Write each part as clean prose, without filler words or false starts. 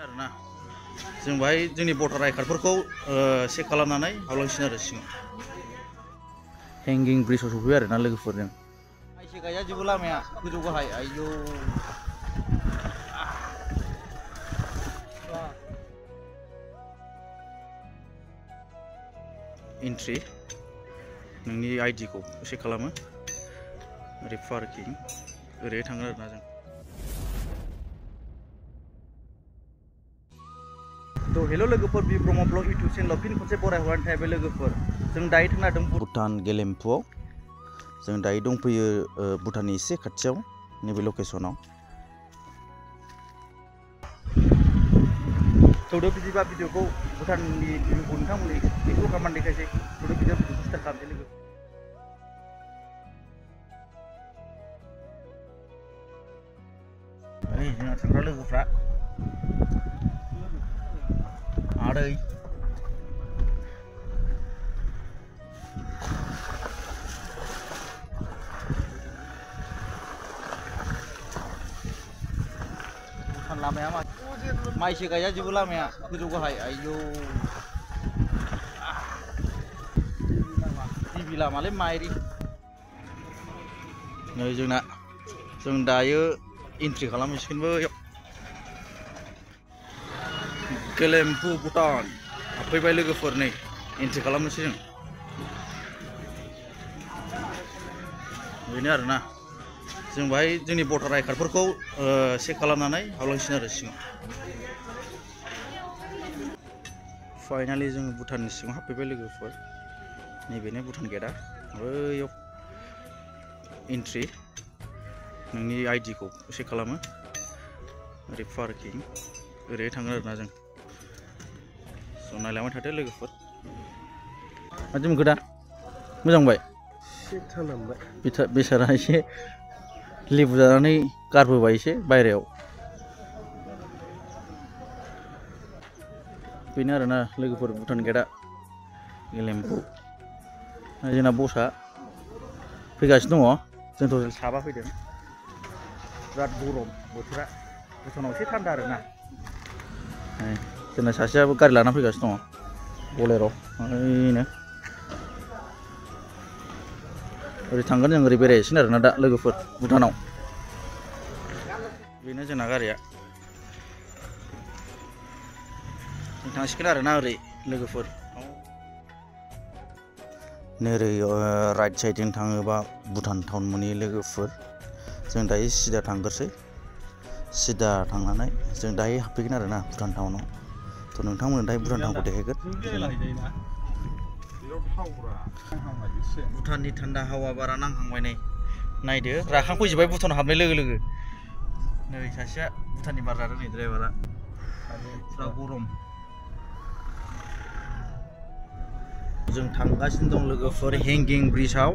आरोना जों बाहाय जोंनि भटार आइ कार्डफोरखौ चेक खालामनानै हाबलांसिगोन आरो सिङाव हेंगिं ब्रिजआव सफैबाय आरोना लोगोफोरजों माइसो गायजाजोबो लामाया गोजौ गाहाय आयौ एन्ट्रि नोंनि आइडिखौ चेक खालामो ओरै पार्किं ओरै थाङो आरोना जों तो हेलो लोगोफोर बि ब्रह्म ब्लग इउटुब चेनेलाव फिन खनसे बरायहरनाय थाबाय लोगोफोर जों दायो थांदों भुटान गेलेम्फुआव जों दायो दंफैयो भुटाननि एसे खाथियाव नैबे लकेसनाव थौदो बिदिबा भिडिअखौ भुटाननि भिउखौ नोंथांमोननि एक्सप्लर खालामनानै देखायसै थौदो भिडिअखौ स्टार्ट खालामसै लोगो ओइ जोंना थांग्रा लोगोफ्रा आदै भुटान लामाया माइसो गायजाजोबो लामाया गोजौ गाहाय आयौ टिभि लामालै माइरि नै जोंना जों दायो एन्ट्रि खालामहैसिगोन बैयाव गेलेम्फु भुटान हाबफैबाय लोगोफोर नै एन्ट्रि खालामनोसै जों बेनो आरोना जों बाहाय जोंनि भटार आइ कार्डफोरखौ चेक खालामनानै हाबलांसिगोन आरो सिङाव फाइनालि जों भुटाननि सिङाव हाबफैबाय लोगोफोर नैबेनो भुटान गेटआ बैयाव एन्ट्रि नोंनि आइडिखौ चेक खालामो ओरै पार्किं ओरै थाङो आरोना जों स' नायलांबाय थादो लोगोफोर माथो मोनखो दा मोजां मोनबाय एसे थालांबाय बेसारा एसे लेबु जानानै गारबोबाय एसे बायहेरायाव बेनो आरोना लोगोफोर भुटान गेटआ गेलेम्फु जोंना बसआ फैगासिनो दङ जोंथ' साबा फैदों बिराद गरम बोथोरा भुटानाव एसे थान्दा आरोना जोंना सासेयाबो गारि लाना फैगासिनो दङ बलेर' ओरैनो ओरै थांगोन जों ओरै बेरायहैसिगोन आरोना दा लोगोफोर भुटानाव बेनो जोंना गारिया जों थांसिगोन आरोना ओरै लोगोफोर नोरै राइट साइडजों थाङोबा भुटान टाउन मोनहैयो लोगोफोर जों दायो सिदा थांग्रोसै सिदा थांनानै जों दायो हाबफैगोन आरोना भुटान टाउनाव थ' नोंथांमोननो दायो भुटान टाउनखौ देखायगोन भुटाननि थान्दा हावा बारा नांहांबाय नै नायदो राखांफैजोब्बाय भुटानाव हाबनाय लोगो लोगो नै सासेया भुटाननि बार जादों नै ड्राइभारा फुरा गरम जों थांगासिनो दं लोगोफोर हेंगिं ब्रिजआव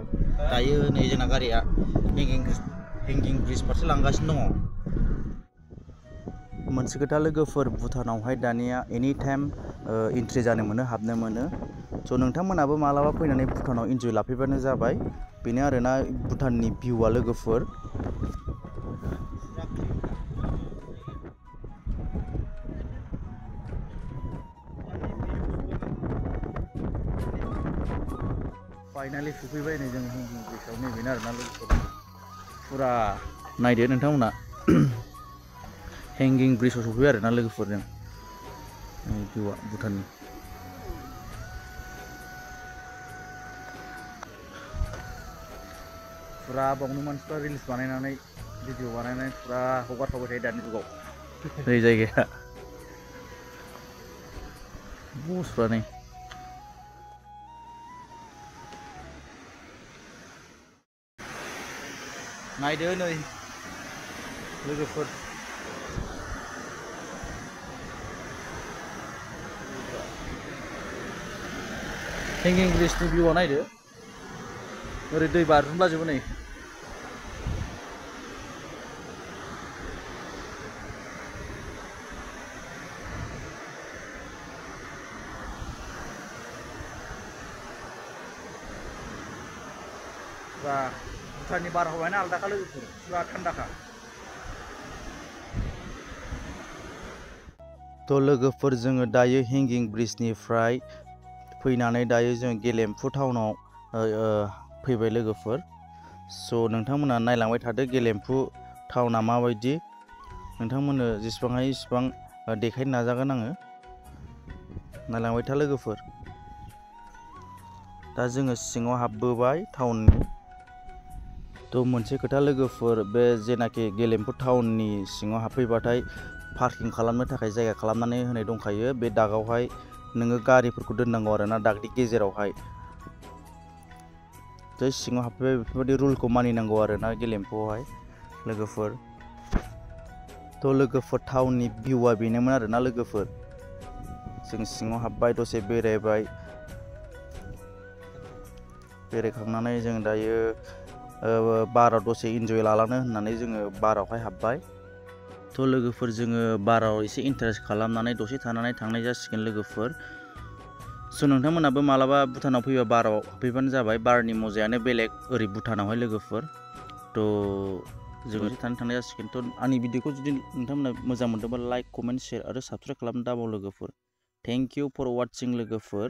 दायो नै जोंना गारिया हेंगिं ब्रिज फारसे लांगासिनो दङ मोनसे खोथा लोगोफोर भुटानावहाय दानिया एनि टाइम एन्ट्रि जानो मोनो हाबनो मोनो स' नोंथांमोनाबो मालाबा फैनानै भुटानाव इन्जय लाफैबानो जाबाय बेनो आरोना भुटाननि भिउआ लोगोफोर फाइनालि सफैबाय नै जों हेंगिं ब्रिजआव नैबेनो आरोना लोगोफोर फुरा नायदो नोंथांमोना हेंगिं ब्रिजआव सफैबाय आरोना लोगोफोरजों भिउआ भुटाननि फुरा बावनो मानसिफ्रा रिल्स बानायनानै भिडिअ बानायनानै फुरा हगारथावबाय थायो दानि जुगाव नै जायगाया बसफ्रा नै नायदो नै लोगोफोर हेंगिं ब्रिजनि भिउआ नायदो ओरै दै बाज्रुमलाजोबो नै भुटाननि बारहावायानो आलादाखा लोगोफोर फुरा थान्दाखा थ' लोगोफोर जोङो दायो हेंगिं ब्रिजनिफ्राय फैनानै दायो जों गेलेमफु टाउनाव फैबाय लोगोफोर। स' नोंथांमोना नायलांबाय थादो गेलेमफु टाउना माबायदि, नोंथांमोननो जेसेबां हायो इसेबां देखायनो नाजागोन आङो। नायलांबाय था लोगोफोर। दा जोङो सिङाव हाबबोबाय टाउननि। थ' मोनसे खोथा लोगोफोर, बे जेनाखि गेलेमफु टाउननि सिङाव हाबफैबाथाय पार्किं खालामनो थाखाय जायगा खालामनानै होनाय दंखायो। बे दागावहाय नोङो गारिफोरखौ दोननांगौ आरोना, दागनि गेजेरावहाय। जै सिङाव हाबफैबाय बेफोरबायदि रुलखौ मानिनांगौ आरोना गेलेमफुआवहाय लोगोफोर। थ' लोगोफोर टाउननि भिउआ बेनोमोन आरोना लोगोफोर। जों सिङाव हाबबाय, दसे बेरायबाय, बेरायखांनानै जों दायो बाराव दसे इन्जय लालांनो होननानै जोङो बारावहाय हाबबाय। थ' लोगोफोर जोङो बाराव एसे इन्टारेस्ट खालामनानै दसे थानानै थांनाय जासिगोन लोगोफोर। स' नोंथांमोनाबो मालाबा भुटानाव फैबा बाराव हाबफैबानो जाबाय। बारनि मजायानो बेलेग ओरै भुटानावहाय लोगोफोर। थ' जोङो थांनाय जासिगोन। थ' आंनि भिडिअखौ जुदि नोंथांमोना मोजां मोनदोंबा लाइक, कमेन्ट, शेयार आरो साबस्क्राइब खालामनो दाबाव लोगोफोर। थेंक इउ फर वाचिं लोगोफोर।